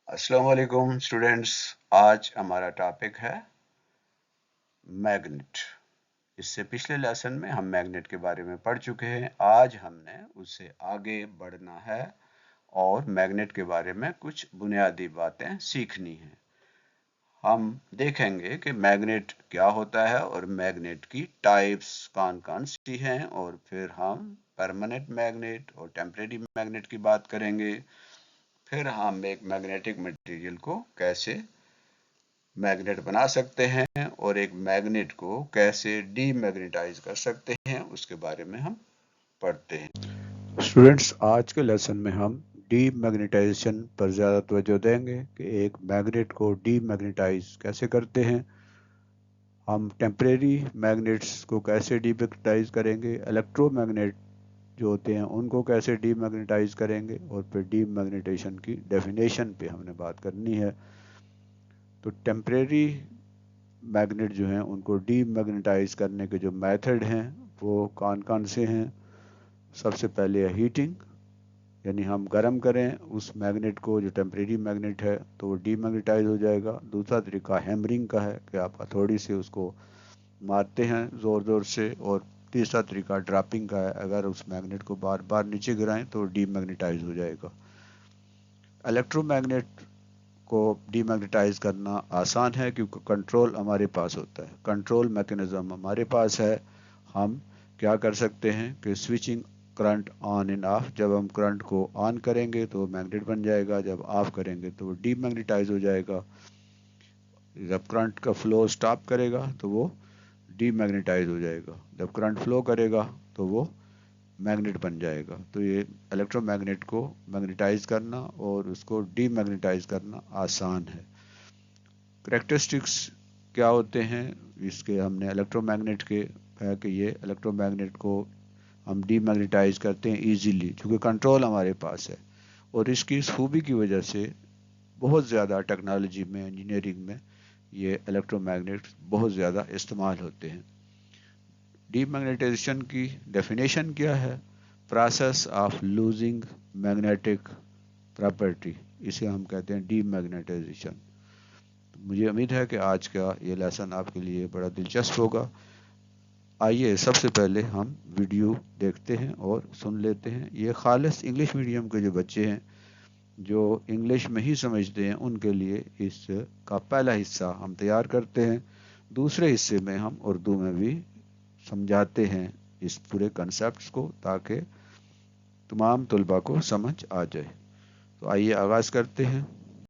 अस्सलाम वालेकुम स्टूडेंट्स। आज हमारा टॉपिक है मैग्नेट। इससे पिछले लेसन में हम मैग्नेट के बारे में पढ़ चुके हैं। आज हमने उससे आगे बढ़ना है और मैग्नेट के बारे में कुछ बुनियादी बातें सीखनी हैं। हम देखेंगे कि मैग्नेट क्या होता है और मैग्नेट की टाइप्स कौन कौन सी हैं, और फिर हम परमानेंट मैग्नेट और टेम्परेरी मैग्नेट की बात करेंगे। फिर हम एक मैग्नेटिक मटेरियल को कैसे मैग्नेट बना सकते हैं और एक मैग्नेट को कैसे डीमैग्नेटाइज कर सकते हैं, उसके बारे में हम पढ़ते हैं। स्टूडेंट्स, आज के लेसन में हम डीमैग्नेटाइजेशन पर ज़्यादा तवज्जो देंगे कि एक मैग्नेट को डीमैग्नेटाइज कैसे करते हैं। हम टेम्परेरी मैग्नेट्स को कैसे डीमैग्नेटाइज करेंगे, इलेक्ट्रोमैग्नेट जो होते हैं उनको कैसे डीमैग्नेटाइज करेंगे, और फिर डीमैग्नेटेशन की डेफिनेशन पे हमने बात करनी है। तो टेम्परेरी मैग्नेट जो हैं उनको डीमैग्नेटाइज करने के जो मेथड हैं वो कौन कौन से हैं। सबसे पहले है हीटिंग, यानी हम गर्म करें उस मैग्नेट को जो टेम्परेरी मैग्नेट है तो वो डीमैग्नेटाइज हो जाएगा। दूसरा तरीका हैमरिंग का है कि आप हथौड़ी से उसको मारते हैं ज़ोर ज़ोर से। और तीसरा तरीका ड्रॉपिंग का है, अगर उस मैग्नेट को बार बार नीचे गिराएं तो डीमैग्नेटाइज हो जाएगा। इलेक्ट्रोमैग्नेट को डीमैग्नेटाइज करना आसान है क्योंकि कंट्रोल हमारे पास होता है, कंट्रोल मैकेनिज्म हमारे पास है। हम क्या कर सकते हैं कि switching current on end of, जब हम करंट को ऑन करेंगे तो मैग्नेट बन जाएगा, जब ऑफ करेंगे तो वो डीमैग्नेटाइज हो जाएगा। जब करंट का फ्लो स्टॉप करेगा तो वो डीमैग्नेटाइज हो जाएगा, जब करंट फ्लो करेगा तो वो मैग्नेट बन जाएगा। तो ये इलेक्ट्रोमैग्नेट को मैग्नेटाइज करना और उसको डीमैग्नेटाइज करना आसान है। करेक्टरिस्टिक्स क्या होते हैं इसके, हमने इलेक्ट्रोमैग्नेट के है कि ये इलेक्ट्रोमैग्नेट को हम डीमैग्नेटाइज करते हैं इजीली क्योंकि कंट्रोल हमारे पास है। और इसकी इस खूबी की वजह से बहुत ज़्यादा टेक्नोलॉजी में, इंजीनियरिंग में ये इलेक्ट्रोमैग्नेट बहुत ज़्यादा इस्तेमाल होते हैं। डीमैग्नेटाइजेशन की डेफिनेशन क्या है? Process of losing magnetic property, इसे हम कहते हैं डीमैग्नेटाइजेशन। मुझे उम्मीद है कि आज का ये लेसन आपके लिए बड़ा दिलचस्प होगा। आइए सबसे पहले हम वीडियो देखते हैं और सुन लेते हैं। ये खालिस इंग्लिश मीडियम के जो बच्चे हैं जो इंग्लिश में ही समझते हैं उनके लिए इसका पहला हिस्सा हम तैयार करते हैं। दूसरे हिस्से में हम उर्दू में भी समझाते हैं इस पूरे कंसेप्ट को ताकि तमाम तलबा को समझ आ जाए। तो आइए आगाज़ करते हैं।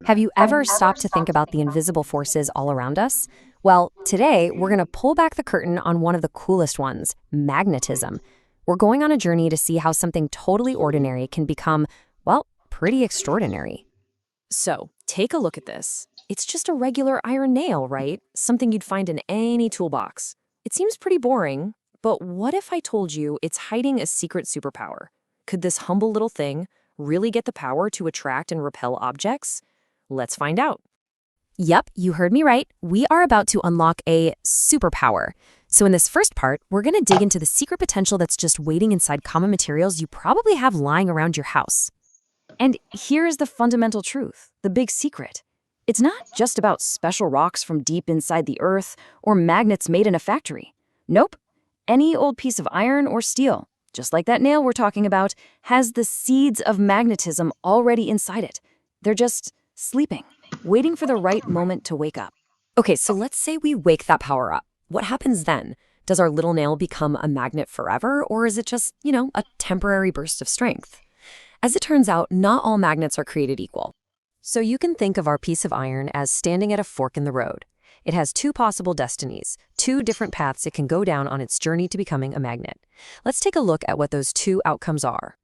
Have you ever stopped to think about the invisible forces all around us? Well, today we're going to pull back the curtain on one of the coolest ones, magnetism. We're going on a journey to see how something totally ordinary can become, well, pretty extraordinary. So, take a look at this. It's just a regular iron nail, right? Something you'd find in any toolbox. It seems pretty boring, but what if I told you it's hiding a secret superpower? Could this humble little thing really get the power to attract and repel objects? Let's find out. Yep, you heard me right. We are about to unlock a superpower. So, in this first part, we're going to dig into the secret potential that's just waiting inside common materials you probably have lying around your house. And here is the fundamental truth, the big secret. It's not just about special rocks from deep inside the earth or magnets made in a factory. Nope. Any old piece of iron or steel, just like that nail we're talking about, has the seeds of magnetism already inside it. They're just sleeping, waiting for the right moment to wake up. Okay, so let's say we wake that power up. What happens then? Does our little nail become a magnet forever, or is it just, a temporary burst of strength? As it turns out, not all magnets are created equal. So you can think of our piece of iron as standing at a fork in the road. It has two possible destinies, two different paths it can go down on its journey to becoming a magnet. Let's take a look at what those two outcomes are.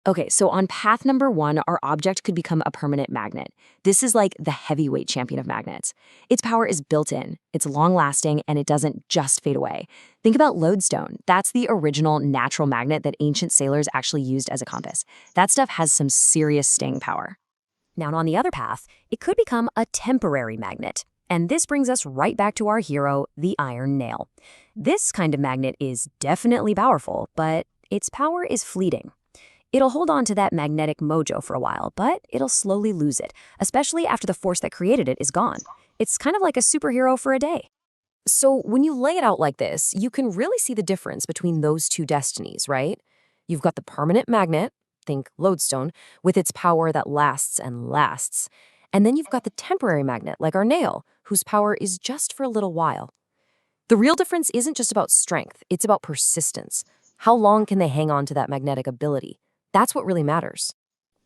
Okay, so on path number 1, our object could become a permanent magnet. This is like the heavyweight champion of magnets. Its power is built in, it's long-lasting, and it doesn't just fade away. Think about lodestone. That's the original natural magnet that ancient sailors actually used as a compass. That stuff has some serious staying power. Now, on the other path, it could become a temporary magnet. And this brings us right back to our hero, the iron nail. This kind of magnet is definitely powerful, but its power is fleeting. It'll hold on to that magnetic mojo for a while, but it'll slowly lose it, especially after the force that created it is gone. It's kind of like a superhero for a day. So when you lay it out like this, you can really see the difference between those two destinies, right? You've got the permanent magnet, think lodestone, with its power that lasts and lasts. And then you've got the temporary magnet, like our nail, whose power is just for a little while. The real difference isn't just about strength, it's about persistence. How long can they hang on to that magnetic ability? That's what really matters.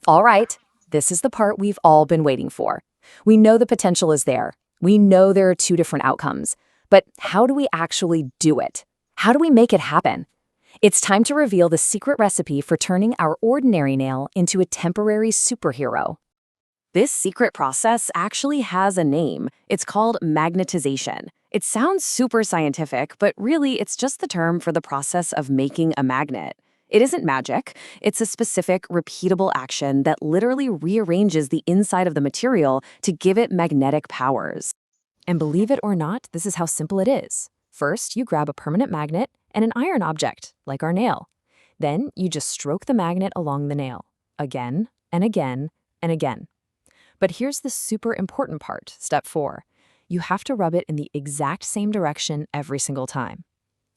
All right, this is the part we've all been waiting for. We know the potential is there. We know there are two different outcomes. But how do we actually do it? How do we make it happen? It's time to reveal the secret recipe for turning our ordinary nail into a temporary superhero. This secret process actually has a name. It's called magnetization. It sounds super scientific, but really it's just the term for the process of making a magnet. It isn't magic. It's a specific, repeatable action that literally rearranges the inside of the material to give it magnetic powers. And believe it or not, this is how simple it is. First, you grab a permanent magnet and an iron object, like our nail. Then you just stroke the magnet along the nail, again and again and again. But here's the super important part, step 4. You have to rub it in the exact same direction every single time.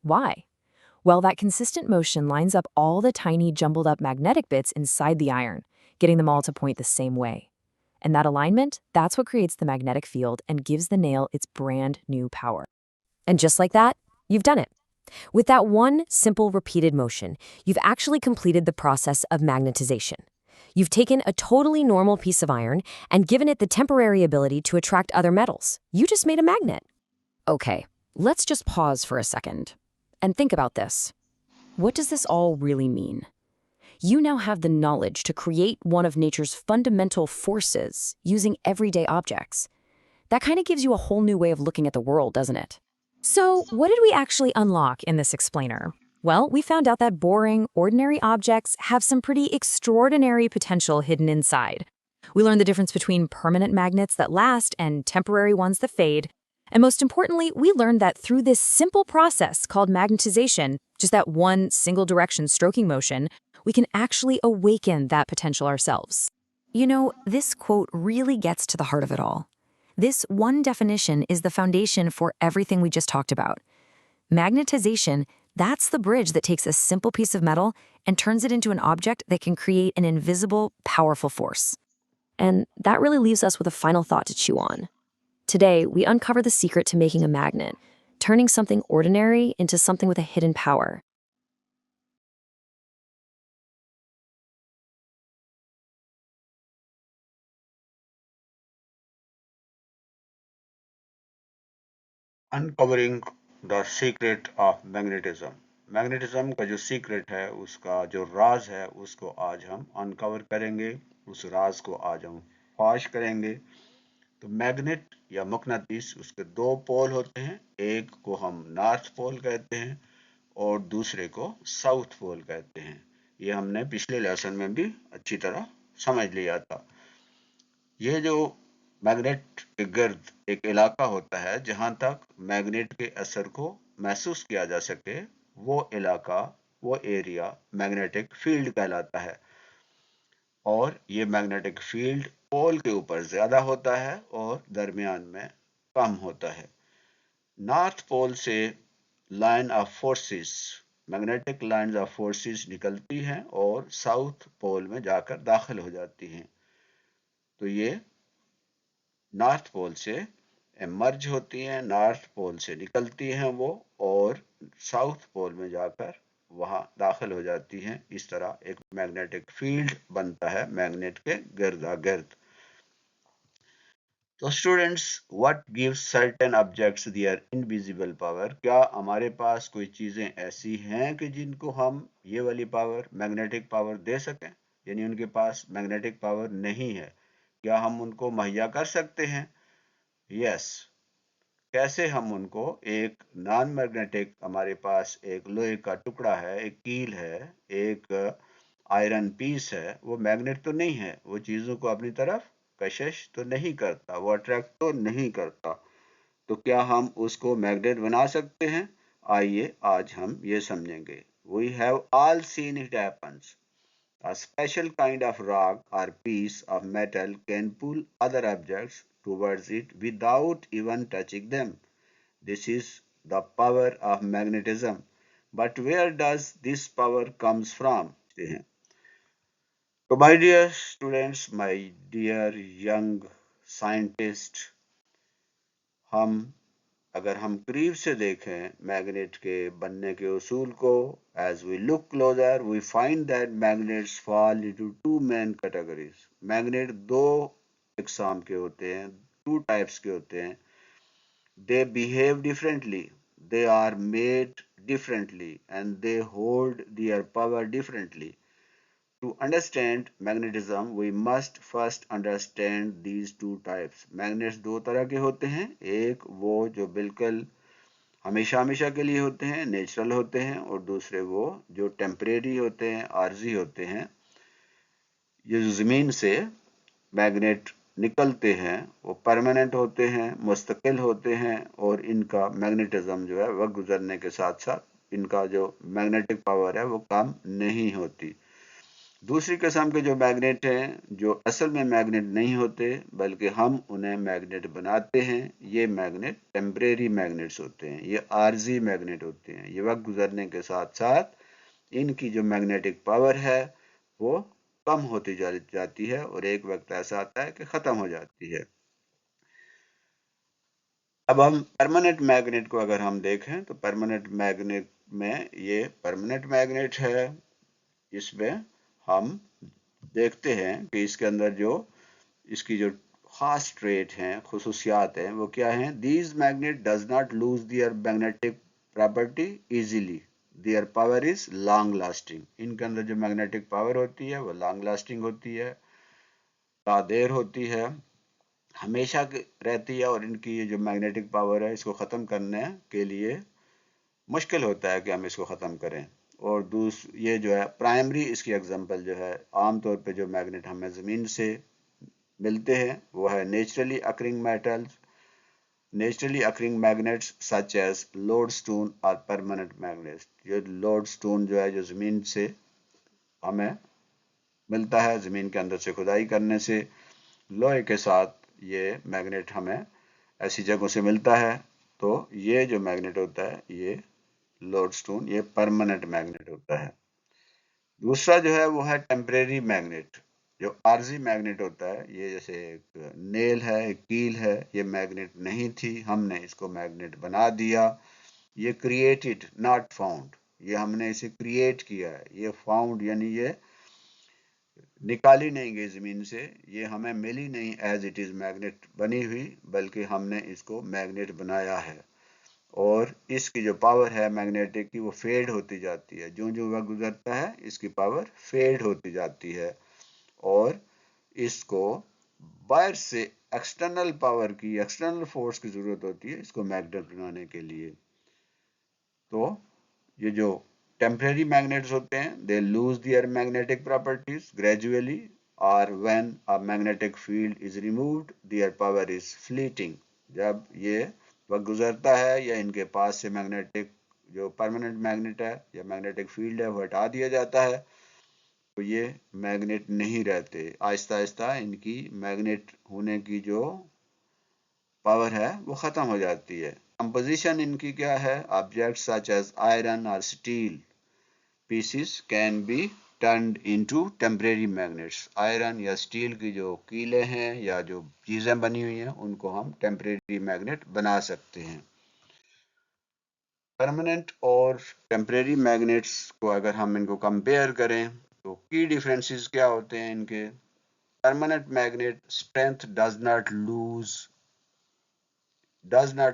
Why? Well, that consistent motion lines up all the tiny jumbled up magnetic bits inside the iron, getting them all to point the same way. And that alignment, that's what creates the magnetic field and gives the nail its brand new power. And just like that, you've done it. With that one simple repeated motion, you've actually completed the process of magnetization. You've taken a totally normal piece of iron and given it the temporary ability to attract other metals. You just made a magnet. Okay, let's just pause for a second and think about this. What does this all really mean? You now have the knowledge to create one of nature's fundamental forces using everyday objects. That kind of gives you a whole new way of looking at the world, doesn't it? So, what did we actually unlock in this explainer? Well, we found out that boring, ordinary objects have some pretty extraordinary potential hidden inside. We learned the difference between permanent magnets that last and temporary ones that fade. And most importantly, we learned that through this simple process called magnetization, just that one single direction stroking motion, we can actually awaken that potential ourselves. You know, this quote really gets to the heart of it all. This one definition is the foundation for everything we just talked about. Magnetization, that's the bridge that takes a simple piece of metal and turns it into an object that can create an invisible, powerful force. And that really leaves us with a final thought to chew on. Today, we uncover the secret to making a magnet, turning something ordinary into something with a hidden power. Uncovering the secret of magnetism. Magnetism का जो secret है, उसका जो राज है, उसको आज हम uncover करेंगे। उस राज को आज हम फाश करेंगे। तो मैग्नेट या मकनातीस, उसके दो पोल होते हैं। एक को हम नॉर्थ पोल कहते हैं और दूसरे को साउथ पोल कहते हैं। ये हमने पिछले लेसन में भी अच्छी तरह समझ लिया था। ये जो मैग्नेट के गिर्द एक इलाका होता है जहां तक मैग्नेट के असर को महसूस किया जा सके, वो इलाका, वो एरिया मैग्नेटिक फील्ड कहलाता है। और ये मैग्नेटिक फील्ड पोल के ऊपर ज्यादा होता है और दरमियान में कम होता है। नॉर्थ पोल से line of forces, magnetic line of forces निकलती हैं और साउथ पोल में जाकर दाखिल हो जाती हैं। तो ये नॉर्थ पोल से एमर्ज होती हैं, नॉर्थ पोल से निकलती हैं वो, और साउथ पोल में जाकर वहां दाखिल हो जाती हैं। इस तरह एक मैग्नेटिक फील्ड बनता है मैग्नेट के गिर्दा गिर्द। तो students, what gives certain objects their invisible power? क्या हमारे पास कोई चीजें ऐसी हैं कि जिनको हम ये वाली पावर, मैग्नेटिक पावर दे सकें, यानी उनके पास मैग्नेटिक पावर नहीं है? क्या हम उनको मुहैया कर सकते हैं? यस। कैसे हम उनको? एक नॉन मैग्नेटिक, हमारे पास एक लोहे का टुकड़ा है, एक कील है, एक आयरन पीस है, वो मैग्नेट तो नहीं है, वो चीजों को अपनी तरफ कशिश तो नहीं करता, वो अट्रैक्ट तो नहीं करता। तो क्या हम उसको मैग्नेट बना सकते हैं? आइए आज हम ये समझेंगे। We have all seen it happens. A special kind of rock or piece of metal can pull other objects towards it without even touching them. This is the power of magnetism. But where does this power comes from? So my dear students, my dear young scientist, हम अगर हम करीब से देखें magnet के बनने के उसूल को, as we look closer we find that magnets fall into two main categories. Magnet दो इकसाम के होते हैं, two types के होते हैं. They behave differently, they are made differently, and they hold their power differently. To understand magnetism, we must first understand these two types. Magnets दो तरह के होते हैं, एक वो जो बिल्कुल हमेशा हमेशा के लिए होते हैं, नेचुरल होते हैं, और दूसरे वो जो टेम्परेरी होते हैं, आर्जी होते हैं. ये जो ज़मीन से मैग्नेट निकलते हैं वो परमानेंट होते हैं, मुस्तकिल होते हैं, और इनका मैग्नेटिज्म जो है वक्त गुजरने के साथ साथ इनका जो मैग्नेटिक पावर है वो कम नहीं होती. दूसरी किस्म के जो मैग्नेट हैं, जो असल में मैग्नेट नहीं होते बल्कि हम उन्हें मैग्नेट बनाते हैं, ये मैग्नेट टेम्परेरी मैग्नेट्स होते हैं, ये आर्जी मैग्नेट होते हैं. ये वक्त गुजरने के साथ साथ इनकी जो मैग्नेटिक पावर है वो कम होती जाती है और एक वक्त ऐसा आता है कि ख़त्म हो जाती है. अब हम परमानेंट मैग्नेट को अगर हम देखें तो परमानेंट मैग्नेट में ये परमानेंट मैग्नेट है. इसमें हम देखते हैं कि इसके अंदर जो इसकी जो खास ट्रेट हैं, खुसूसियात हैं, वो क्या हैं? These magnet does not lose their magnetic property easily, their power is long lasting. इनके अंदर जो मैग्नेटिक पावर होती है वो लॉन्ग लास्टिंग होती है, तादेर होती है, हमेशा रहती है, और इनकी ये जो मैग्नेटिक पावर है इसको ख़त्म करने के लिए मुश्किल होता है कि हम इसको ख़त्म करें. और ये जो है प्राइमरी इसकी एग्जांपल जो है, आम तौर पे जो मैग्नेट हमें ज़मीन से मिलते हैं वो है naturally occurring metals, naturally occurring magnets such as lodestone और परमानेंट मैग्नेट्स. ये लोडस्टोन जो है जो ज़मीन से हमें मिलता है, ज़मीन के अंदर से खुदाई करने से लोहे के साथ ये मैग्नेट हमें ऐसी जगहों से मिलता है. तो ये जो मैग्नेट होता है ये लोडस्टोन, ये परमानेंट मैग्नेट होता है. दूसरा जो है वो है टेम्परेरी मैग्नेट. जो आर्जी मैग्नेट होता है, ये जैसे एक नेल है, एक कील है, ये मैग्नेट नहीं थी, हमने इसको मैग्नेट बना दिया. ये क्रिएटेड नॉट फाउंड, ये हमने इसे क्रिएट किया है. ये फाउंड यानी ये निकाली नहीं गई ज़मीन से, ये हमें मिली नहीं एज इट इज़ मैग्नेट बनी हुई, बल्कि हमने इसको मैग्नेट बनाया है. और इसकी जो पावर है मैग्नेटिक की वो फेड होती जाती है, जो जो वक्त गुजरता है इसकी पावर फेड होती जाती है. और इसको बाहर से एक्सटर्नल पावर की, एक्सटर्नल फोर्स की ज़रूरत होती है इसको मैग्नेट बनाने के लिए. तो ये जो टेम्परेरी मैग्नेट्स होते हैं, they lose their magnetic properties gradually, और when a magnetic field is removed their power is fleeting. जब ये वक्त गुजरता है या इनके पास से मैग्नेटिक जो परमानेंट मैग्नेट है या मैग्नेटिक फील्ड है वो हटा दिया जाता है, तो ये मैग्नेट नहीं रहते. आहिस्ता आहिस्ता इनकी मैग्नेट होने की जो पावर है वो ख़त्म हो जाती है. कंपोजिशन इनकी क्या है? ऑब्जेक्ट्स सच एज आयरन और steel pieces can be turned into temporary magnets. Iron या स्टील की जो कीलें हैं या जो चीज़ें बनी हुई हैं उनको हम टेम्परेरी मैग्नेट बना सकते हैं. परमानेंट और टेम्परेरी मैग्नेट्स को अगर हम इनको कंपेयर करें तो की डिफरेंसेस क्या होते हैं इनके? Permanent magnet strength does not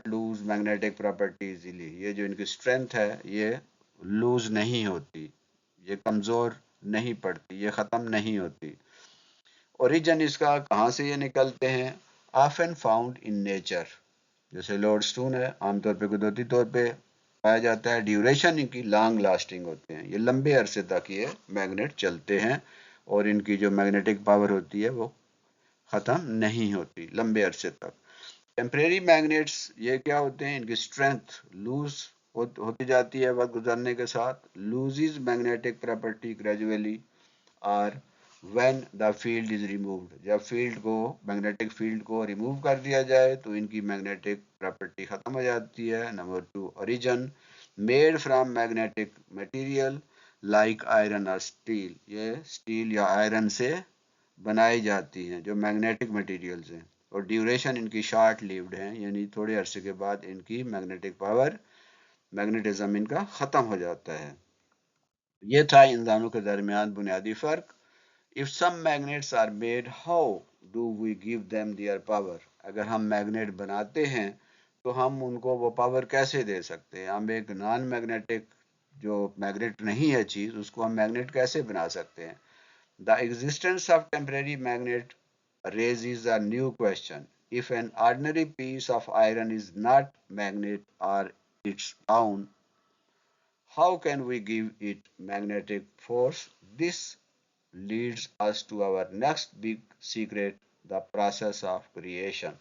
loose magnetic property easily. ये जो इनकी स्ट्रेंथ है ये लूज नहीं होती, ये कमज़ोर नहीं पड़ती, ये ख़त्म नहीं होती. ओरिजिन इसका कहाँ से ये निकलते हैं? Often found in nature. जैसे लोडस्टोन है, आमतौर पे कुदरती तौर पे पाया जाता है. ड्यूरेशन इनकी लॉन्ग लास्टिंग होते हैं, ये लंबे अरसे तक ये मैग्नेट चलते हैं और इनकी जो मैग्नेटिक पावर होती है वो ख़त्म नहीं होती लंबे अरसे तक. टेम्परेरी मैग्नेट्स ये क्या होते हैं? इनकी स्ट्रेंथ लूज होती जाती है वक्त गुजरने के साथ. Loses magnetic property gradually, or when the field is removed, जब फील्ड को, मैग्नेटिक फील्ड को रिमूव कर दिया जाए तो इनकी मैग्नेटिक प्रॉपर्टी खत्म हो जाती है। Number 2, origin, made from magnetic material like iron और स्टील, ये स्टील या आयरन से बनाई जाती हैं जो मैग्नेटिक मटेरियल्स हैं। और ड्यूरेशन इनकी शॉर्ट लिव्ड है, यानी थोड़े अरसे के बाद इनकी मैग्नेटिक पावर, मैग्नेटिज्म इनका ख़त्म हो जाता है। ये था इन दोनों के दरमियान बुनियादी फ़र्क। If some magnets are made, how do we give them their power, अगर हम मैग्नेट बनाते हैं तो हम उनको वो पावर कैसे दे सकते हैं। हम एक नॉन मैग्नेटिक, जो मैग्नेट नहीं है चीज़, उसको हम मैग्नेट कैसे बना सकते हैं। The existence of temporary magnet raises a new question. If an ordinary piece of iron is not magnet or its bound, how can we give it magnetic force? This leads us to our next big secret, the process of creation.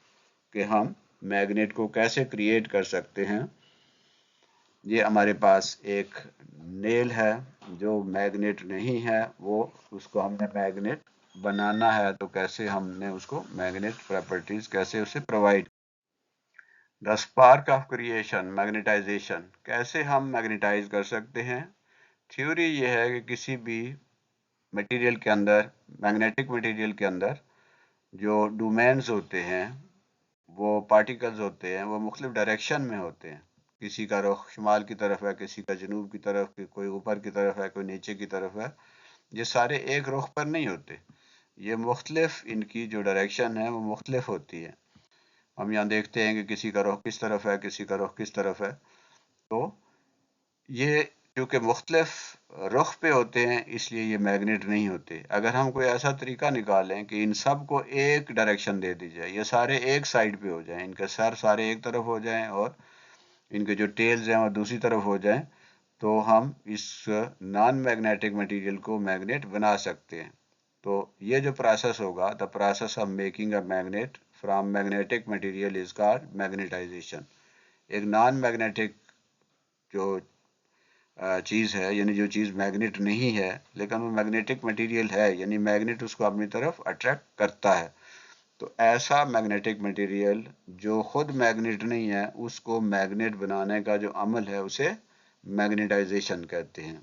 कि हम magnet को कैसे create कर सकते हैं। ये हमारे पास एक नेल है जो मैग्नेट नहीं है, वो उसको हमने मैग्नेट बनाना है, तो कैसे हमने उसको मैग्नेट प्रॉपर्टीज कैसे उसे provide. The spark of creation, magnetisation, कैसे हम मैग्नेटाइज कर सकते हैं। थ्योरी ये है कि किसी भी मटेरियल के अंदर, मैग्नेटिक मटेरियल के अंदर जो डोमेन्स होते हैं, वो पार्टिकल्स होते हैं, वो मुख्तलिफ डायरेक्शन में होते हैं। किसी का रुख शुमाल की तरफ है, किसी का जनूब की तरफ, कोई ऊपर की तरफ है, कोई नीचे की तरफ है। ये सारे एक रुख पर नहीं होते, ये मुख्तलिफ, इनकी जो डायरेक्शन है वो मुख्तलिफ होती है। हम यहाँ देखते हैं कि किसी का रुख किस तरफ है, किसी का रुख किस तरफ है। तो ये क्योंकि मुख्तलिफ रुख पे होते हैं, इसलिए ये मैग्नेट नहीं होते। अगर हम कोई ऐसा तरीका निकालें कि इन सब को एक डायरेक्शन दे दी जाए, ये सारे एक साइड पे हो जाएं, इनके सर सारे एक तरफ हो जाएं और इनके जो टेल्स हैं वो दूसरी तरफ हो जाएं, तो हम इस नॉन मैग्नेटिक मटेरियल को मैग्नेट बना सकते हैं। तो ये जो प्रोसेस होगा, the process of making a magnet from magnetic material is called magnetisation. एक नॉन मैग्नेटिक जो चीज़ है, यानी जो चीज़ मैग्नेट नहीं है लेकिन वो मैग्नेटिक मटेरियल है, यानी मैग्नेट उसको अपनी तरफ अट्रैक्ट करता है, तो ऐसा मैग्नेटिक मटेरियल जो खुद मैग्नेट नहीं है, उसको मैग्नेट बनाने का जो अमल है उसे मैग्नेटाइजेशन कहते हैं।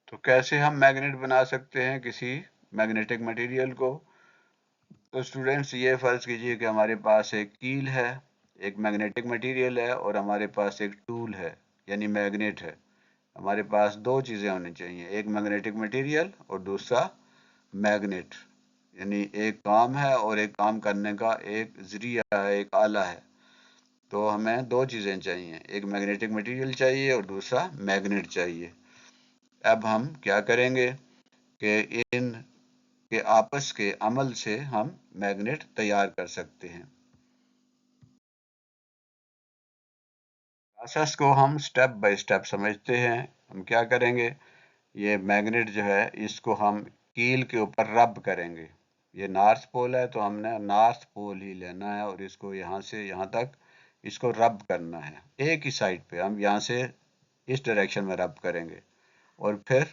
तो कैसे हम मैग्नेट बना सकते हैं किसी मैग्नेटिक मटेरियल को। तो स्टूडेंट्स, ये फर्ज कीजिए कि हमारे पास एक कील है, एक मैग्नेटिक मटेरियल है और हमारे पास एक टूल है, यानी मैग्नेट है। हमारे पास दो चीज़ें होनी चाहिए, एक मैग्नेटिक मटेरियल और दूसरा मैग्नेट, यानी एक काम है और एक काम करने का एक जरिया है, एक आला है। तो हमें दो चीज़ें चाहिए, एक मैग्नेटिक मटेरियल चाहिए और दूसरा मैग्नेट चाहिए। अब हम क्या करेंगे कि इन के आपस के अमल से हम मैग्नेट तैयार कर सकते हैं। प्रोसेस को हम स्टेप बाय स्टेप समझते हैं। हम क्या करेंगे, ये मैग्नेट जो है इसको हम कील के ऊपर रब करेंगे। ये नॉर्थ पोल है तो हमने नॉर्थ पोल ही लेना है और इसको यहाँ से यहाँ तक इसको रब करना है। एक ही साइड पे हम यहाँ से इस डायरेक्शन में रब करेंगे और फिर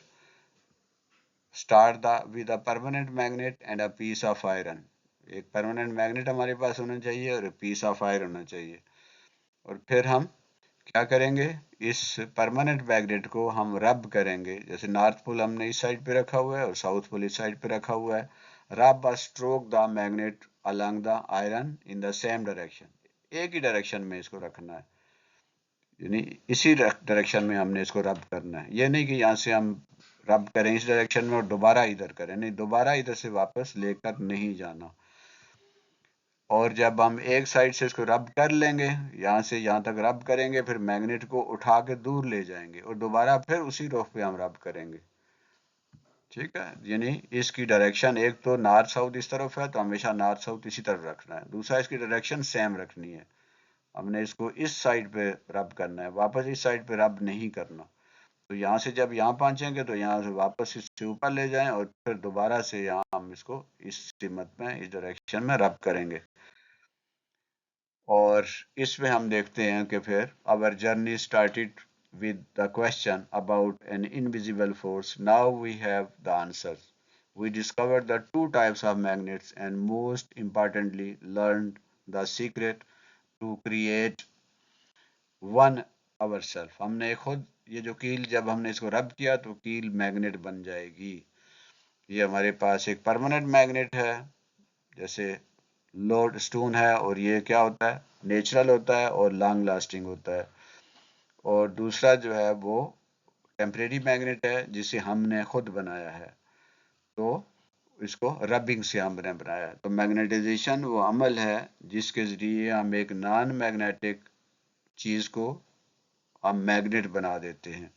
start with a permanent magnet and a piece of iron. एक परमानेंट मैग्नेट हमारे पास होना चाहिए और पीस ऑफ आयरन होना चाहिए। और फिर हम क्या करेंगे, इस परमानेंट मैग्नेट को हम रब करेंगे। जैसे नॉर्थ पोल हमने इस साइड पे रखा हुआ है और साउथ पोल इस साइड पे रखा हुआ है। रब stroke the magnet along the iron in the same direction, एक ही डायरेक्शन में इसको रखना है, यानी इसी डायरेक्शन में हमने इसको रब करना है। ये नहीं कि यहाँ से हम रब करें इस डायरेक्शन में और दोबारा इधर करें, नहीं, दोबारा इधर से वापस लेकर नहीं जाना। और जब हम एक साइड से इसको रब कर लेंगे, यहाँ से यहाँ तक रब करेंगे, फिर मैग्नेट को उठा के दूर ले जाएंगे और दोबारा फिर उसी रुख पे हम रब करेंगे। ठीक है, यानी इसकी डायरेक्शन एक तो नॉर्थ साउथ इस तरफ है तो हमेशा नॉर्थ साउथ इसी तरफ रखना है, दूसरा इसकी डायरेक्शन सेम रखनी है, हमने इसको इस साइड पे रब करना है, वापस इस साइड पे रब नहीं करना। तो यहाँ से जब यहाँ पहुंचेंगे तो यहाँ से वापस इससे ऊपर ले जाएं और फिर दोबारा से यहाँ हम इसको इस सिमत में, इस डायरेक्शन में रब करेंगे। और इसमें हम देखते हैं कि फिर our journey started with the question about an invisible force. Now we have the answers. We discovered the two types of magnets and most importantly learned the secret to create one ourself. हमने खुद ये जो कील जब हमने इसको रब किया तो कील मैग्नेट बन जाएगी। ये हमारे पास एक परमानेंट मैग्नेट है जैसे लोड स्टोन है और ये क्या होता है नेचुरल होता है और लॉन्ग लास्टिंग होता है और दूसरा जो है वो टेम्परेरी मैग्नेट है जिसे हमने खुद बनाया है तो इसको रबिंग से हमने बनाया है तो मैग्नेटाइजेशन वो अमल है जिसके जरिए हम एक नॉन मैग्नेटिक चीज को हम मैग्नेट बना देते हैं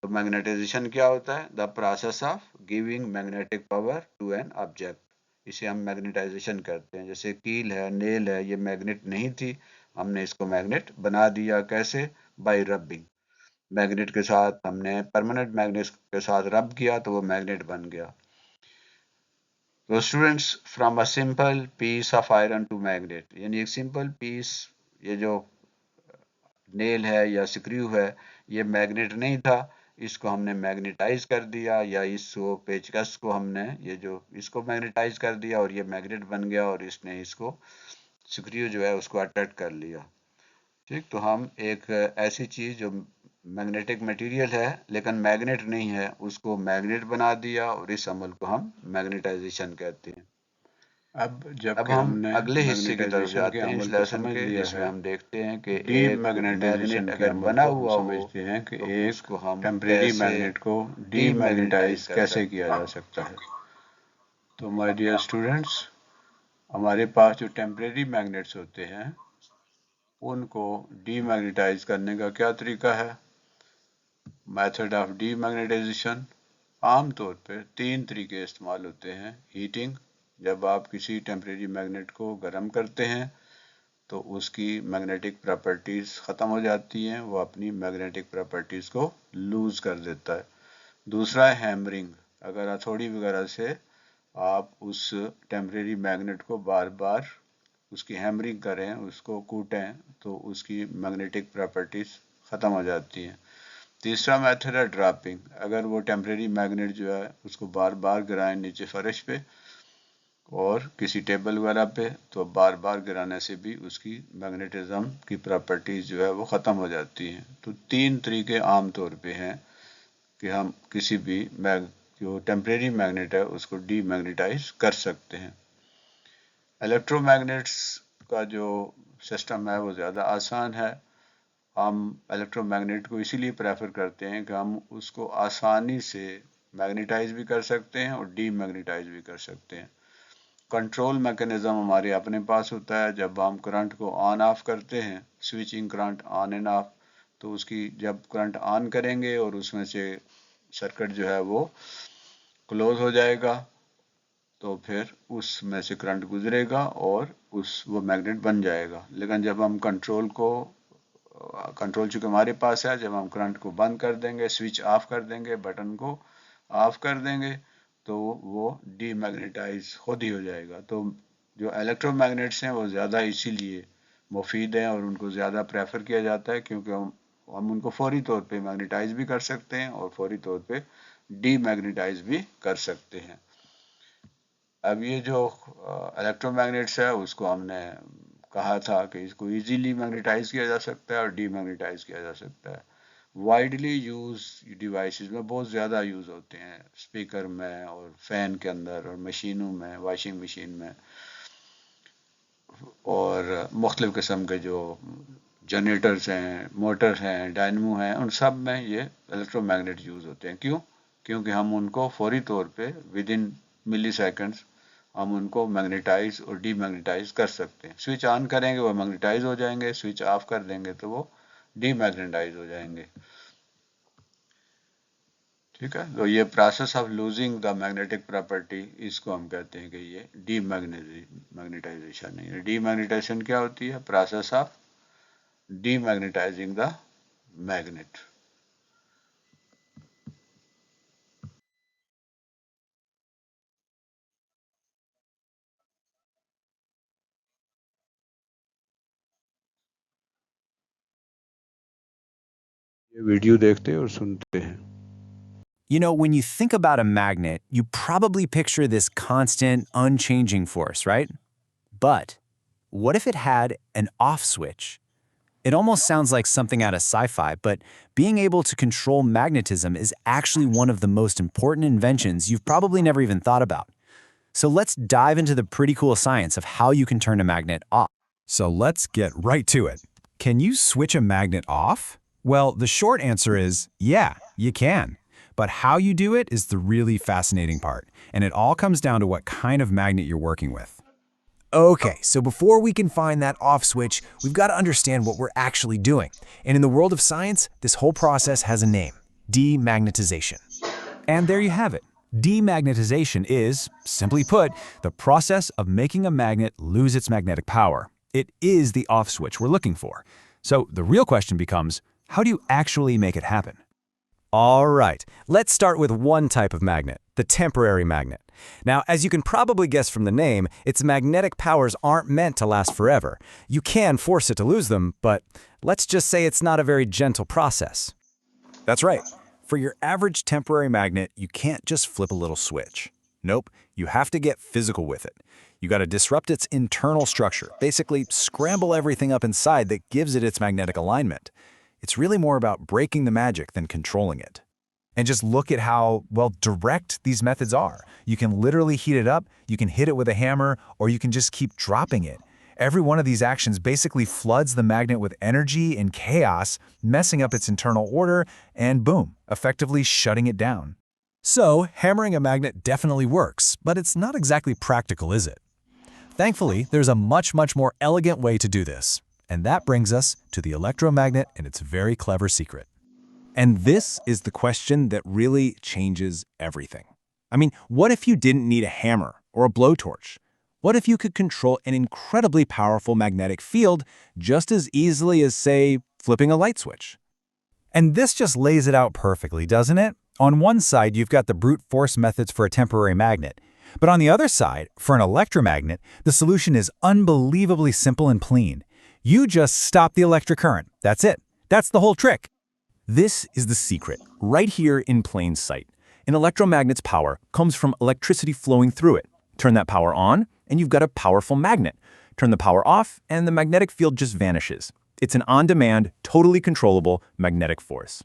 तो मैग्नेटाइजेशन क्या होता है the process of giving magnetic power to an object इसे हम मैग्नेटाइजेशन करते हैं जैसे कील है नेल है ये मैग्नेट नहीं थी हमने इसको मैग्नेट बना दिया कैसे बाय रबिंग मैग्नेट के साथ हमने परमानेंट मैग्नेट के साथ रब किया तो वो मैग्नेट बन गया तो students from a simple piece of iron to magnet यानी एक सिंपल पीस ये जो नेल है या स्क्रू है ये मैग्नेट नहीं था इसको हमने मैग्नेटाइज कर दिया या इसको पेचकस को हमने ये जो इसको मैग्नेटाइज कर दिया और ये मैग्नेट बन गया और इसने इसको स्क्रू जो है उसको अट्रैक्ट कर लिया ठीक तो हम एक ऐसी चीज जो मैग्नेटिक मटेरियल है लेकिन मैग्नेट नहीं है उसको मैग्नेट बना दिया और इस अमल को हम मैग्नेटाइजेशन कहते हैं अब जब अब कि हम हमने अगले हिस्से की तरफ मैग्नेटाइजेशन के जाते हैं इस अमल को लेसन समझ के लिया जिसमें है, हम देखते हैं कि एक डीमैग्नेटाइजेशन मैग्नेट के अगर अमल बना को हम हुआ हो समझते हैं कि तो एक उसको हम टेम्परेरी कैसे मैग्नेट को डीमैग्नेटाइज डीमैग्नेटाइज कर कैसे सकते किया हैं जा सकता है। तो माय डियर स्टूडेंट्स, हमारे पास जो टेम्परेरी मैग्नेट्स होते हैं उनको डीमैग्नेटाइज करने का क्या तरीका है। मेथड ऑफ डीमैग्नेटाइजेशन आमतौर पर तीन तरीके इस्तेमाल होते हैं। हीटिंग, जब आप किसी टेम्परेरी मैग्नेट को गर्म करते हैं तो उसकी मैग्नेटिक प्रॉपर्टीज ख़त्म हो जाती हैं, वो अपनी मैग्नेटिक प्रॉपर्टीज को लूज कर देता है। दूसरा है हैमरिंग, अगर हथौड़ी वगैरह से आप उस टेम्परेरी मैग्नेट को बार बार उसकी हैमरिंग करें, उसको कूटें तो उसकी मैग्नेटिक प्रॉपर्टीज ख़त्म हो जाती हैं। तीसरा मेथड है ड्रॉपिंग, अगर वो टेम्परेरी मैग्नेट जो है उसको बार बार गिराएं नीचे फर्श पे और किसी टेबल वगैरह पे तो बार बार गिराने से भी उसकी मैग्नेटिज्म की प्रॉपर्टीज जो है वो ख़त्म हो जाती हैं। तो तीन तरीके आम तौर पे हैं कि हम किसी भी जो टेम्परेरी मैग्नेट है उसको डीमैग्नेटाइज कर सकते हैं। इलेक्ट्रोमैग्नेट्स का जो सिस्टम है वो ज़्यादा आसान है। हम इलेक्ट्रोमैग्नेट को इसीलिए प्रेफर करते हैं कि हम उसको आसानी से मैग्नेटाइज भी कर सकते हैं और डीमैग्नेटाइज भी कर सकते हैं। कंट्रोल मैकेनिज्म हमारे अपने पास होता है। जब हम करंट को ऑन ऑफ करते हैं, switching current on end of, तो उसकी जब करंट ऑन करेंगे और उसमें से सर्किट जो है वो क्लोज हो जाएगा तो फिर उसमें से करंट गुजरेगा और वो मैग्नेट बन जाएगा। लेकिन जब हम कंट्रोल चूंकि हमारे पास है, जब हम करंट को बंद कर देंगे, स्विच ऑफ कर देंगे, बटन को ऑफ कर देंगे तो वो डीमैग्नेटाइज खुद ही हो जाएगा। तो जो इलेक्ट्रोमैग्नेट्स हैं वो ज़्यादा इसीलिए मुफीद हैं और उनको ज़्यादा प्रेफर किया जाता है क्योंकि हम उनको फौरी तौर पे मैग्नेटाइज भी कर सकते हैं और फौरी तौर पे डीमैग्नेटाइज भी कर सकते हैं। अब ये जो इलेक्ट्रोमैग्नेट्स है उसको हमने कहा था कि इसको इजीली मैग्नेटाइज किया जा सकता है और डीमैग्नेटाइज किया जा सकता है। वाइडली यूज डिवाइसेस में बहुत ज़्यादा यूज़ होते हैं, स्पीकर में और फैन के अंदर और मशीनों में, वॉशिंग मशीन में और मुख्तलिफ़ किस्म के जो जनरेटर्स हैं, मोटर्स हैं, डायनमो हैं, उन सब में ये इलेक्ट्रोमैग्नेट यूज़ होते हैं। क्यों? क्योंकि हम उनको फौरी तौर पे विद इन मिली सेकेंड्स हम उनको मैग्नेटाइज और डीमैग्नेटाइज कर सकते हैं। स्विच ऑन करेंगे वो मैग्नेटाइज हो जाएंगे, स्विच ऑफ कर देंगे तो वो डीमैग्नेटाइज हो जाएंगे। ठीक है, तो ये process of losing the magnetic property, इसको हम कहते हैं कि ये डीमैग्नेटाइजेशन है। डीमैग्नेटाइजेशन क्या होती है? Process of demagnetising the magnet. ये वीडियो देखते और सुनते हैं। You know, when you think about a magnet, you probably picture this constant, unchanging force, right? But what if it had an off switch? It almost sounds like something out of sci-fi, but being able to control magnetism is actually one of the most important inventions you've probably never even thought about. So let's dive into the pretty cool science of how you can turn a magnet off. So let's get right to it. Can you switch a magnet off? Well, the short answer is yeah, you can. But how you do it is the really fascinating part, and it all comes down to what kind of magnet you're working with. Okay, so before we can find that off switch, we've got to understand what we're actually doing. And in the world of science, this whole process has a name: demagnetization. And there you have it. Demagnetization is, simply put, the process of making a magnet lose its magnetic power. It is the off switch we're looking for. So the real question becomes, how do you actually make it happen? All right, let's start with one type of magnet, the temporary magnet. Now, as you can probably guess from the name, its magnetic powers aren't meant to last forever. You can force it to lose them, but let's just say it's not a very gentle process. That's right. For your average temporary magnet, you can't just flip a little switch. Nope, you have to get physical with it. You got to disrupt its internal structure, basically scramble everything up inside that gives it its magnetic alignment. It's really more about breaking the magic than controlling it. And just look at how, well, direct these methods are. You can literally heat it up, you can hit it with a hammer, or you can just keep dropping it. Every one of these actions basically floods the magnet with energy and chaos, messing up its internal order, and boom, effectively shutting it down. So, hammering a magnet definitely works, but it's not exactly practical, is it? Thankfully, there's a much more elegant way to do this. And that brings us to the electromagnet and its very clever secret. And this is the question that really changes everything. I mean, what if you didn't need a hammer or a blowtorch? What if you could control an incredibly powerful magnetic field just as easily as, say, flipping a light switch? And this just lays it out perfectly, doesn't it? On one side, you've got the brute force methods for a temporary magnet. But on the other side, for an electromagnet, the solution is unbelievably simple and clean. You just stop the electric current. That's it. That's the whole trick. This is the secret, right here in plain sight. An electromagnet's power comes from electricity flowing through it. Turn that power on, and you've got a powerful magnet. Turn the power off, and the magnetic field just vanishes. It's an on-demand, totally controllable magnetic force.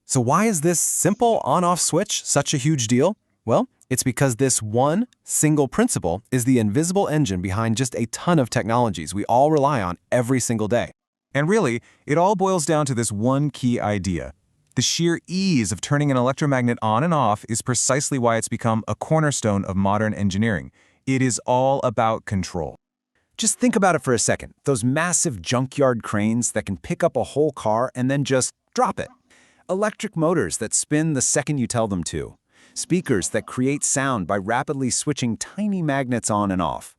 So why is this simple on-off switch such a huge deal? Well, it's because this one single principle is the invisible engine behind just a ton of technologies we all rely on every single day. And really, it all boils down to this one key idea. The sheer ease of turning an electromagnet on and off is precisely why it's become a cornerstone of modern engineering. It is all about control. Just think about it for a second. Those massive junkyard cranes that can pick up a whole car and then just drop it. Electric motors that spin the second you tell them to. Speakers that create sound by rapidly switching tiny magnets on and off.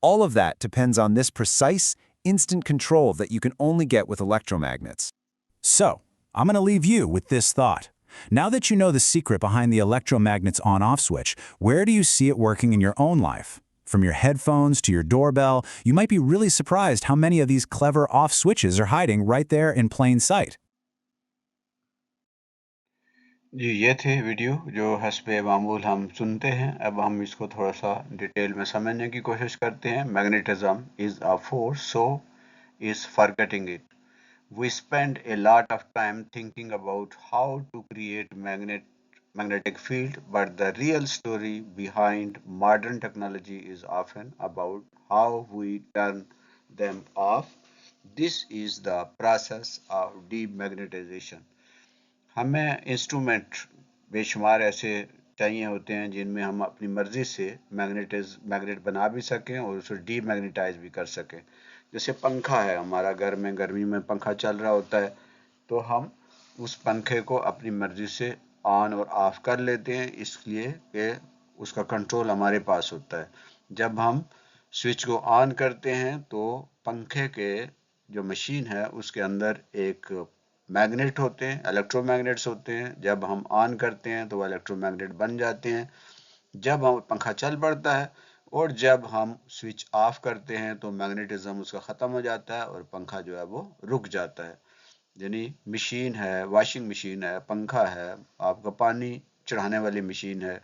All of that depends on this precise, instant control that you can only get with electromagnets. So, I'm going to leave you with this thought. Now that you know the secret behind the electromagnet's on-off switch, where do you see it working in your own life? From your headphones to your doorbell, you might be really surprised how many of these clever off switches are hiding right there in plain sight. जी, ये थे video जो हस्बे मामूल हम सुनते हैं। अब हम इसको थोड़ा सा डिटेल में समझने की कोशिश करते हैं। Magnetism is a force, so is forgetting it. We spend a lot of time thinking about how to create magnetic field, but the real story behind modern technology is often about how we turn them off. This is the process of demagnetization. हमें instrument बेशुमार ऐसे चाहिए होते हैं जिनमें हम अपनी मर्जी से मैग्नेट बना भी सकें और उसे डीमैग्नेटाइज भी कर सकें। जैसे पंखा है हमारा घर में, गर्मी में पंखा चल रहा होता है तो हम उस पंखे को अपनी मर्जी से ऑन और ऑफ कर लेते हैं, इसलिए कि उसका कंट्रोल हमारे पास होता है। जब हम स्विच को ऑन करते हैं तो पंखे के जो मशीन है उसके अंदर एक मैग्नेट होते हैं, इलेक्ट्रोमैग्नेट्स होते हैं। जब हम ऑन करते हैं तो वो इलेक्ट्रोमैग्नेट बन जाते हैं। जब हम पंखा चल पड़ता है और जब हम स्विच ऑफ करते हैं तो मैग्नेटिज्म उसका ख़त्म हो जाता है और पंखा जो है वो रुक जाता है। यानी मशीन है, वॉशिंग मशीन है, पंखा है, आपका पानी चढ़ाने वाली मशीन है।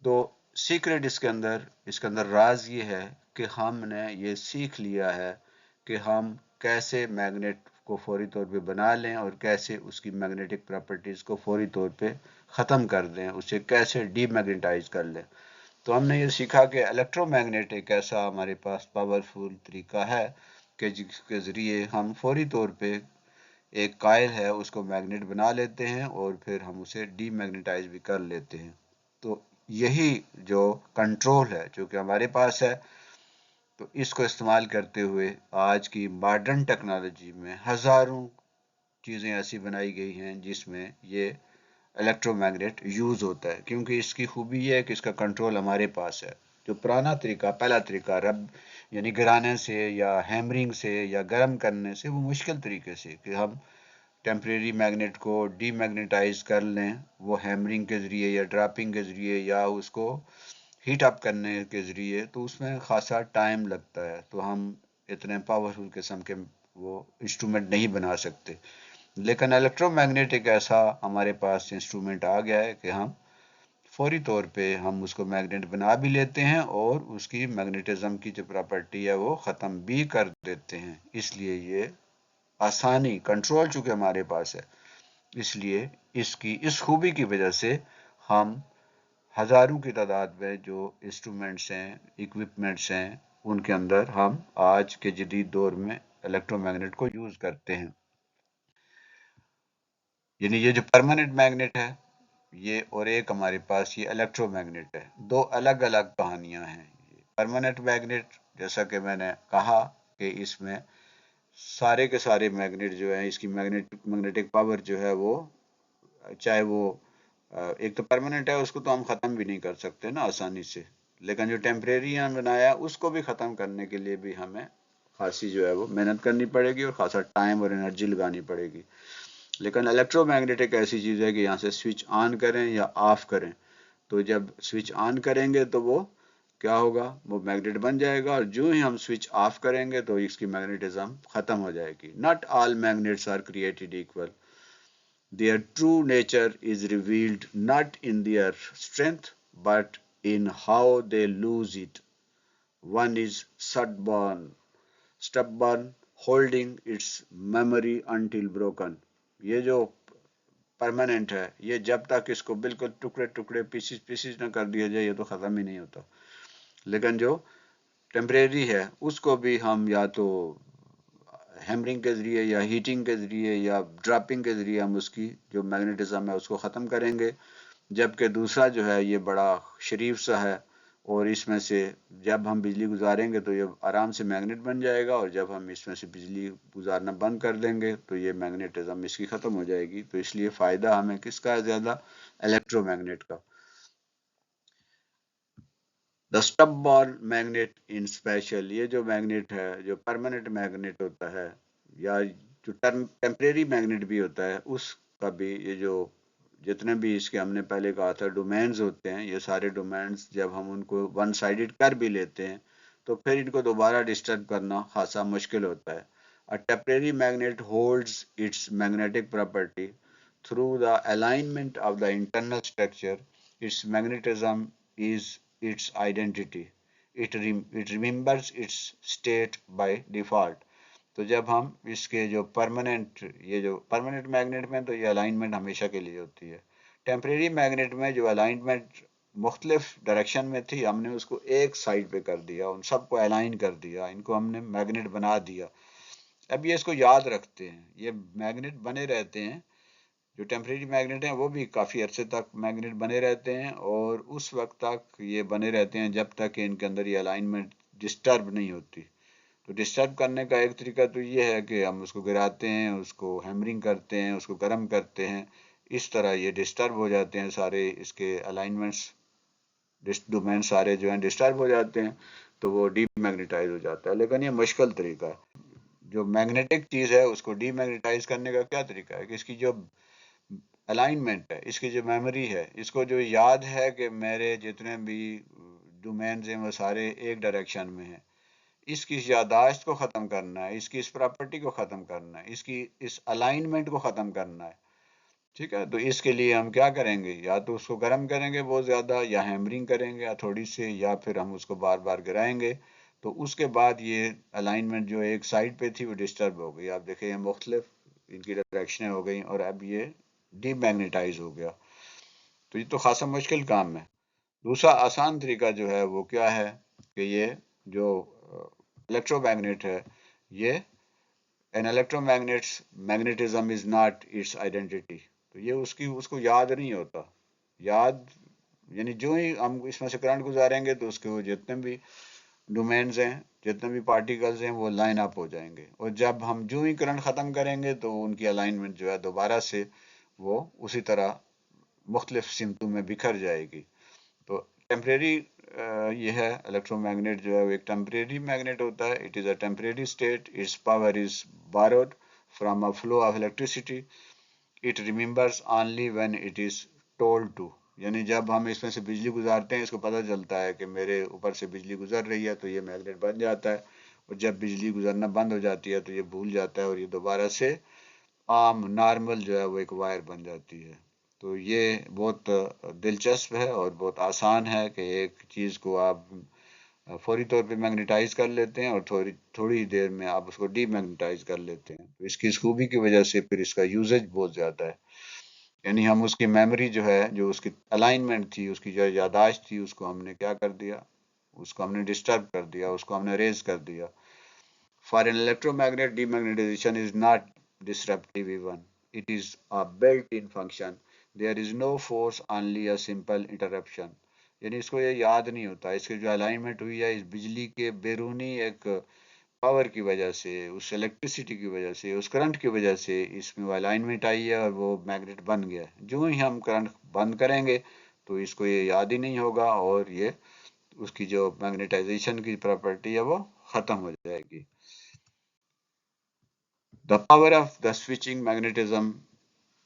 तो सीक्रेट इसके अंदर राज ये है कि हमने ये सीख लिया है कि हम कैसे मैग्नेट को फौरी तौर पे बना लें और कैसे उसकी मैग्नेटिक प्रॉपर्टीज को फौरी तौर पे ख़त्म कर दें, उसे कैसे डीमैग्नेटाइज कर लें। तो हमने ये सीखा कि इलेक्ट्रोमैग्नेट एक ऐसा हमारे पास पावरफुल तरीका है कि जिसके ज़रिए हम फौरी तौर पे एक कॉइल है उसको मैग्नेट बना लेते हैं और फिर हम उसे डीमैग्नेटाइज भी कर लेते हैं। तो यही जो कंट्रोल है जो कि हमारे पास है, तो इसको इस्तेमाल करते हुए आज की मॉडर्न टेक्नोलॉजी में हज़ारों चीज़ें ऐसी बनाई गई हैं जिसमें ये इलेक्ट्रोमैग्नेट यूज़ होता है, क्योंकि इसकी खूबी ये है कि इसका कंट्रोल हमारे पास है। जो पुराना तरीका, पहला तरीका रब यानी गिराने से या हैमरिंग से या गर्म करने से, वो मुश्किल तरीके से कि हम टेम्परेरी मैग्नेट को डीमैग्नेटाइज कर लें, वो हैमरिंग के ज़रिए या ड्रॉपिंग के ज़रिए या उसको हीट अप करने के ज़रिए, तो उसमें खासा टाइम लगता है। तो हम इतने पावरफुल किस्म के वो इंस्ट्रूमेंट नहीं बना सकते। लेकिन इलेक्ट्रोमैग्नेट एक ऐसा हमारे पास इंस्ट्रूमेंट आ गया है कि हम फौरी तौर पे हम उसको मैग्नेट बना भी लेते हैं और उसकी मैग्नेटिज्म की जो प्रॉपर्टी है वो ख़त्म भी कर देते हैं। इसलिए ये आसानी, कंट्रोल चूंकि हमारे पास है, इसलिए इसकी इस खूबी की वजह से हम हज़ारों की तादाद में जो इंस्ट्रूमेंट्स हैं, इक्विपमेंट्स हैं, उनके अंदर हम आज के जदीद दौर में इलेक्ट्रोमैग्नेट को यूज़ करते हैं। यानी ये जो परमानेंट मैग्नेट है ये, और एक हमारे पास ये इलेक्ट्रोमैग्नेट है, दो अलग अलग कहानियां हैं। परमानेंट मैग्नेट, जैसा कि मैंने कहा कि इसमें सारे के सारे मैग्नेट जो है, इसकी मैग्नेटिक पावर जो है वो, चाहे वो एक तो परमानेंट है, उसको तो हम ख़त्म भी नहीं कर सकते ना आसानी से, लेकिन जो टेम्परेरी हम बनाया उसको भी ख़त्म करने के लिए भी हमें खासी जो है वो मेहनत करनी पड़ेगी और खासा टाइम और एनर्जी लगानी पड़ेगी। लेकिन इलेक्ट्रोमैग्नेट एक ऐसी चीज़ है कि यहाँ से स्विच ऑन करें या ऑफ करें, तो जब स्विच ऑन करेंगे तो वो क्या होगा, वो मैग्नेट बन जाएगा, और जो ही हम स्विच ऑफ करेंगे तो इसकी मैग्नेटिज्म खत्म हो जाएगी। Not all magnets are created equal, their true nature is revealed not in their strength but in how they lose it. One is stubborn, holding its memory until broken. ये जो permanent है, ये जब तक इसको बिल्कुल टुकड़े टुकड़े पीसीज पीसीज ना कर दिया जाए, ये तो ख़त्म ही नहीं होता। लेकिन जो टेम्परेरी है उसको भी हम या तो हैमरिंग के ज़रिए या हीटिंग के ज़रिए या ड्रॉपिंग के ज़रिए हम उसकी जो मैग्नेटिज्म है उसको ख़त्म करेंगे। जबकि दूसरा जो है ये बड़ा शरीफ सा है, और इसमें से जब हम बिजली गुजारेंगे तो ये आराम से मैग्नेट बन जाएगा, और जब हम इसमें से बिजली गुजारना बंद कर देंगे तो ये मैग्नेटिज्म इसकी ख़त्म हो जाएगी। तो इसलिए फ़ायदा हमें किसका है ज़्यादा, इलेक्ट्रोमैग्नेट का। द स्टबबॉर्न मैग्नेट इन स्पेशल, ये जो मैग्नेट है, जो परमानेंट मैग्नेट होता है या जो टेम्परेरी मैग्नेट भी होता है, उसका भी ये जो जितने भी इसके हमने पहले कहा था डोमेन्स होते हैं, ये सारे डोमेन्स जब हम उनको वन साइडेड कर भी लेते हैं तो फिर इनको दोबारा डिस्टर्ब करना खासा मुश्किल होता है। A temporary magnet holds it's magnetic property through the alignment of the internal structure, it's magnetism is its identity. It remembers its state by default. तो जब हम इसके जो परमानेंट मैग्नेट में तो ये अलाइनमेंट हमेशा के लिए होती है। टेम्परेरी मैग्नेट में जो अलाइनमेंट मुख्तलिफ डायरेक्शन में थी, हमने उसको एक साइड पे कर दिया, उन सबको अलाइन कर दिया, इनको हमने मैग्नेट बना दिया। अब ये इसको याद रखते हैं, ये मैग्नेट बने रहते हैं, जो टेम्परेरी मैग्नेट हैं वो भी काफ़ी अरसे तक मैग्नेट बने रहते हैं, और उस वक्त तक ये बने रहते हैं जब तक कि इनके अंदर ये अलाइनमेंट डिस्टर्ब नहीं होती। तो डिस्टर्ब करने का एक तरीका तो ये है कि हम उसको गिराते हैं, उसको हैमरिंग करते हैं, उसको गर्म करते हैं, इस तरह ये डिस्टर्ब हो जाते हैं, सारे इसके अलाइनमेंट्स डोमेन सारे जो हैं डिस्टर्ब हो जाते हैं, तो वो डीमैग्नेटाइज हो जाता है। लेकिन ये मुश्किल तरीका है। जो मैग्नेटिक चीज़ है उसको डीमैग्नेटाइज करने का क्या तरीका है कि इसकी जो अलाइनमेंट है, इसकी जो मेमोरी है, इसको जो याद है कि मेरे जितने भी डोमेन्स हैं वो सारे एक डायरेक्शन में हैं, इसकी इस यादाश्त को ख़त्म करना है, इसकी इस प्रॉपर्टी को ख़त्म करना है, इसकी इस अलाइनमेंट को ख़त्म करना है। ठीक है, तो इसके लिए हम क्या करेंगे, या तो उसको गर्म करेंगे बहुत ज़्यादा, या हैमरिंग करेंगे या थोड़ी से, या फिर हम उसको बार बार गिराएंगे। तो उसके बाद ये अलाइनमेंट जो एक साइड पे थी वो डिस्टर्ब हो गई। आप देखें ये मुख्तलिफ इनकी डायरेक्शनें हो गई और अब ये डीमैग्नेटाइज हो गया। तो ये तो खासा मुश्किल काम है। दूसरा आसान तरीका जो है वो क्या है कि ये जो इलेक्ट्रोमैग्नेट है, ये an electromagnets magnetism is not its identity. तो ये उसको याद नहीं होता। याद यानी जो ही हम इसमें से करंट गुजारेंगे तो उसके वो जितने भी डोमेन्स हैं, जितने भी पार्टिकल्स हैं, वो लाइन अप हो जाएंगे, और जब हम जो ही करंट ख़त्म करेंगे तो उनकी अलाइनमेंट जो है दोबारा से वो उसी तरह मुख्तलिफ सिमतों में बिखर जाएगी। तो टेम्परेरी ये है इलेक्ट्रोमैग्नेट जो है वो एक टेम्परेरी मैग्नेट होता है। It is a temporary state, it's power is borrowed from a flow of electricity, it remembers only when it is told to। यानी जब हम इसमें से बिजली गुजारते हैं, इसको पता चलता है कि मेरे ऊपर से बिजली गुजर रही है, तो ये मैग्नेट बन जाता है, और जब बिजली गुजरना बंद हो जाती है तो ये भूल जाता है और ये दोबारा से आम नॉर्मल जो है वो एक वायर बन जाती है। तो ये बहुत दिलचस्प है और बहुत आसान है कि एक चीज़ को आप फौरी तौर पे मैग्नेटाइज कर लेते हैं और थोड़ी थोड़ी ही देर में आप उसको डीमैग्नेटाइज कर लेते हैं। तो इसकी इस खूबी की वजह से फिर इसका यूजेज बहुत ज़्यादा है। यानी हम उसकी मेमोरी जो है, जो उसकी अलाइनमेंट थी, उसकी जो यादाश्त थी, उसको हमने क्या कर दिया, उसको हमने डिस्टर्ब कर दिया, उसको हमने रेज कर दिया। For an electromagnet, demagnetization is not disruptive even. It is a built-in function. There is no force, only a simple interruption. यानी इसको ये याद नहीं होता, इसकी जो अलाइनमेंट हुई है इस बिजली के बैरूनी एक पावर की वजह से, उस इलेक्ट्रिसिटी की वजह से, उस करंट की वजह से इसमें वो अलाइनमेंट आई है और वो मैग्नेट बन गया है। जो ही हम करंट बंद करेंगे तो इसको ये याद ही नहीं होगा और ये उसकी जो मैग्नेटाइजेशन की प्रॉपर्टी है वो ख़त्म हो जाएगी। The power of the switching magnetism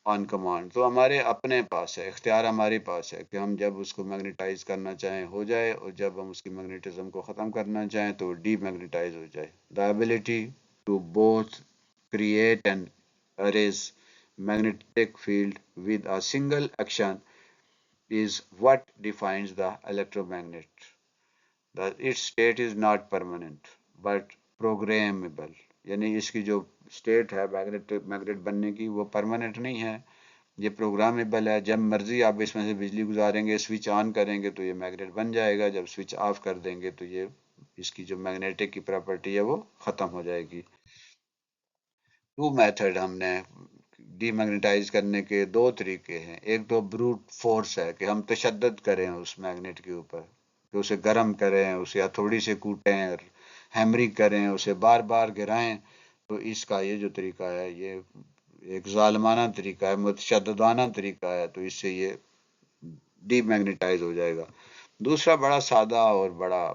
on command. तो हमारे अपने पास है, इख्तियार हमारे पास है कि हम जब उसको मैग्नेटाइज करना चाहें हो जाए, और जब हम उसकी मैग्नेटिज्म को ख़त्म करना चाहें तो डीमैग्नेटाइज हो जाए। The ability to both create and erase magnetic field with a single action is what defines the electromagnet. Its state is not permanent but programmable। यानी इसकी जो स्टेट है मैग्नेट बनने की वो परमानेंट नहीं है, ये प्रोग्रामेबल है। जब मर्जी आप इसमें से बिजली गुजारेंगे, स्विच ऑन करेंगे तो ये मैग्नेट बन जाएगा, जब स्विच ऑफ कर देंगे तो ये इसकी जो मैग्नेटिक की प्रॉपर्टी है वो ख़त्म हो जाएगी। टू मेथड हमने डीमैग्नेटाइज करने के दो तरीके हैं। एक तो ब्रूट फोर्स है कि हम तशद्दुद करें उस मैग्नेट के ऊपर, कि उसे गर्म करें, उसे हथौड़ी से कूटें और हैमरिंग करें, उसे बार बार गिराएं। तो इसका ये जो तरीका है ये एक जालिमाना तरीका है, मुतशद्दिदाना तरीका है, तो इससे ये डीमैग्नेटाइज हो जाएगा। दूसरा बड़ा सादा और बड़ा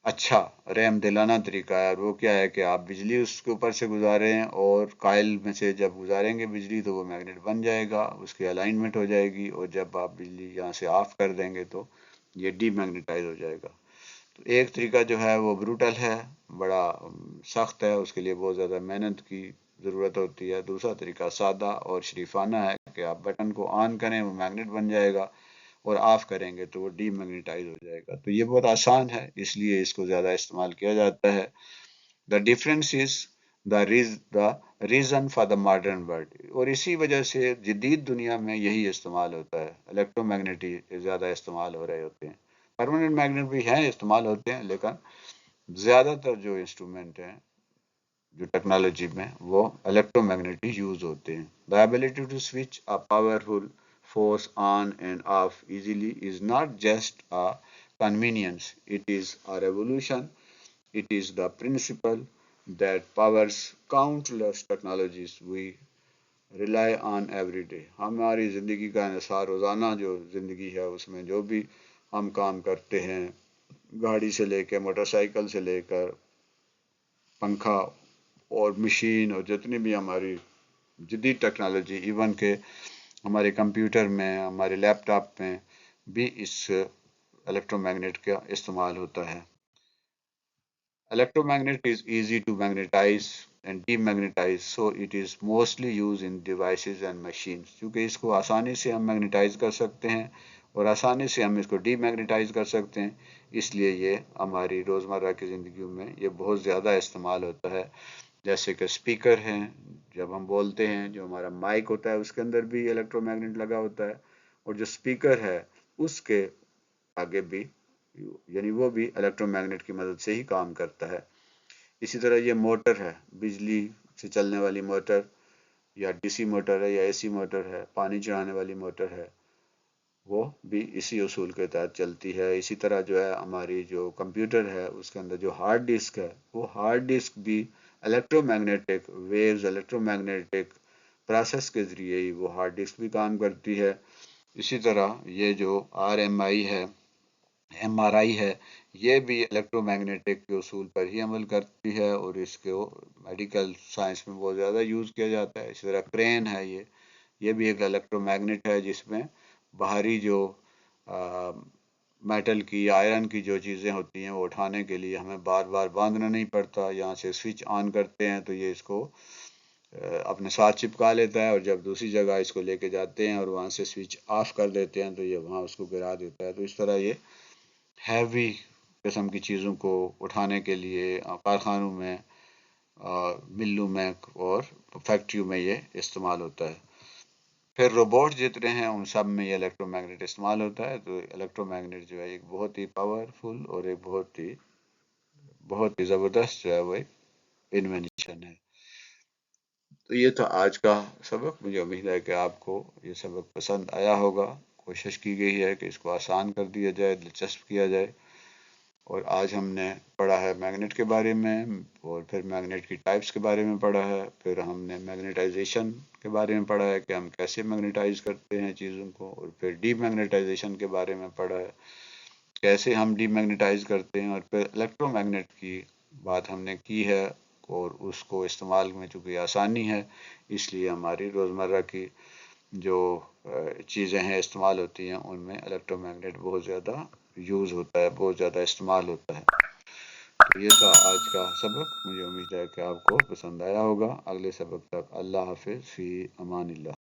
अच्छा रहम दिलाना तरीका है, और वो क्या है कि आप बिजली उसके ऊपर से गुजारें और कायल में से जब गुजारेंगे बिजली तो वो मैग्नेट बन जाएगा, उसकी अलाइनमेंट हो जाएगी, और जब आप बिजली यहाँ से ऑफ कर देंगे तो ये डीमैग्नेटाइज हो जाएगा। तो एक तरीका जो है वो ब्रूटल है, बड़ा सख्त है, उसके लिए बहुत ज़्यादा मेहनत की ज़रूरत होती है। दूसरा तरीका सादा और शरीफाना है कि आप बटन को ऑन करें वो मैग्नेट बन जाएगा, और ऑफ करेंगे तो वो डीमैग्नेटाइज हो जाएगा। तो ये बहुत आसान है, इसलिए इसको ज़्यादा इस्तेमाल किया जाता है। The difference is the reason for the modern world. और इसी वजह से जदीद दुनिया में यही इस्तेमाल होता है, इलेक्ट्रोमैग्नेट ज़्यादा इस्तेमाल हो रहे होते हैं। परमानेंट मैग्नेट भी हैं, इस्तेमाल होते हैं, लेकिन ज़्यादातर जो इंस्ट्रूमेंट हैं जो टेक्नोलॉजी में वो इलेक्ट्रोमैग्नेटिक यूज होते हैं। The ability to switch a powerful force on and off easily is not just a convenience, it is a revolution. It is the principle that powers countless technologies we rely on every day। हमारी ज़िंदगी का इंसार रोज़ाना जो ज़िंदगी है उसमें जो भी हम काम करते हैं, गाड़ी से लेकर मोटरसाइकिल से लेकर पंखा और मशीन और जितनी भी हमारी जदीद टेक्नोलॉजी, इवन के हमारे कंप्यूटर में, हमारे लैपटॉप में भी इस इलेक्ट्रोमैग्नेट का इस्तेमाल होता है। Electromagnet is easy to magnetize and demagnetize, so it is mostly used in devices and machines. क्योंकि इसको आसानी से हम मैग्नेटाइज कर सकते हैं और आसानी से हम इसको डीमैग्नेटाइज कर सकते हैं, इसलिए ये हमारी रोज़मर्रा की ज़िंदगी में ये बहुत ज़्यादा इस्तेमाल होता है। जैसे कि स्पीकर हैं, जब हम बोलते हैं, जो हमारा माइक होता है उसके अंदर भी इलेक्ट्रोमैग्नेट लगा होता है, और जो स्पीकर है उसके आगे भी, यानी वो भी इलेक्ट्रोमैग्नेट की मदद से ही काम करता है। इसी तरह ये मोटर है, बिजली से चलने वाली मोटर, या डीसी मोटर है, या एसी मोटर है, पानी चढ़ाने वाली मोटर है, वो भी इसी उसूल के तहत चलती है। इसी तरह जो है हमारी जो कंप्यूटर है उसके अंदर जो हार्ड डिस्क है, वो हार्ड डिस्क भी इलेक्ट्रोमैग्नेटिक वेव्स, इलेक्ट्रोमैग्नेटिक प्रोसेस के ज़रिए ही वो हार्ड डिस्क भी काम करती है। इसी तरह ये जो RMI है, MRI है, ये भी इलेक्ट्रोमैग्नेटिक के उसूल पर ही अमल करती है और इसको मेडिकल साइंस में बहुत ज़्यादा यूज़ किया जाता है। इसी तरह क्रेन है, ये भी एक इलेक्ट्रोमैग्नेट है, जिसमें बाहरी जो मेटल की, आयरन की जो चीज़ें होती हैं वो उठाने के लिए हमें बार बार बांधना नहीं पड़ता। यहाँ से स्विच ऑन करते हैं तो ये इसको अपने साथ चिपका लेता है, और जब दूसरी जगह इसको लेके जाते हैं और वहाँ से स्विच ऑफ कर देते हैं तो ये वहाँ उसको गिरा देता है। तो इस तरह ये हैवी किस्म की चीज़ों को उठाने के लिए कारखानों में, मिलों में और फैक्ट्रियों में ये इस्तेमाल होता है। फिर रोबोट जितने हैं उन सब में ये इलेक्ट्रोमैग्नेट इस्तेमाल होता है। तो इलेक्ट्रोमैग्नेट जो है एक बहुत ही पावरफुल और एक बहुत ही ज़बरदस्त जो है वो एक इन्वेंशन है। तो ये था आज का सबक। मुझे उम्मीद है कि आपको ये सबक पसंद आया होगा। कोशिश की गई है कि इसको आसान कर दिया जाए, दिलचस्प किया जाए। और आज हमने पढ़ा है मैग्नेट के बारे में, और फिर मैग्नेट की टाइप्स के बारे में पढ़ा है, फिर हमने मैग्नेटाइजेशन के बारे में पढ़ा है कि हम कैसे मैग्नेटाइज करते हैं चीज़ों को, और फिर डीमैग्नेटाइजेशन के बारे में पढ़ा है कैसे हम डीमैग्नेटाइज करते हैं, और फिर इलेक्ट्रोमैग्नेट की बात हमने की है। और उसको इस्तेमाल में चूँकि आसानी है, इसलिए हमारी रोज़मर्रा की जो चीज़ें हैं इस्तेमाल होती हैं उनमें इलेक्ट्रोमैग्नेट बहुत ज़्यादा यूज़ होता है, बहुत ज़्यादा इस्तेमाल होता है। तो ये था आज का सबक। मुझे उम्मीद है कि आपको पसंद आया होगा। अगले सबक तक अल्लाह हाफिज़, फ़ी अमानिल्लाह।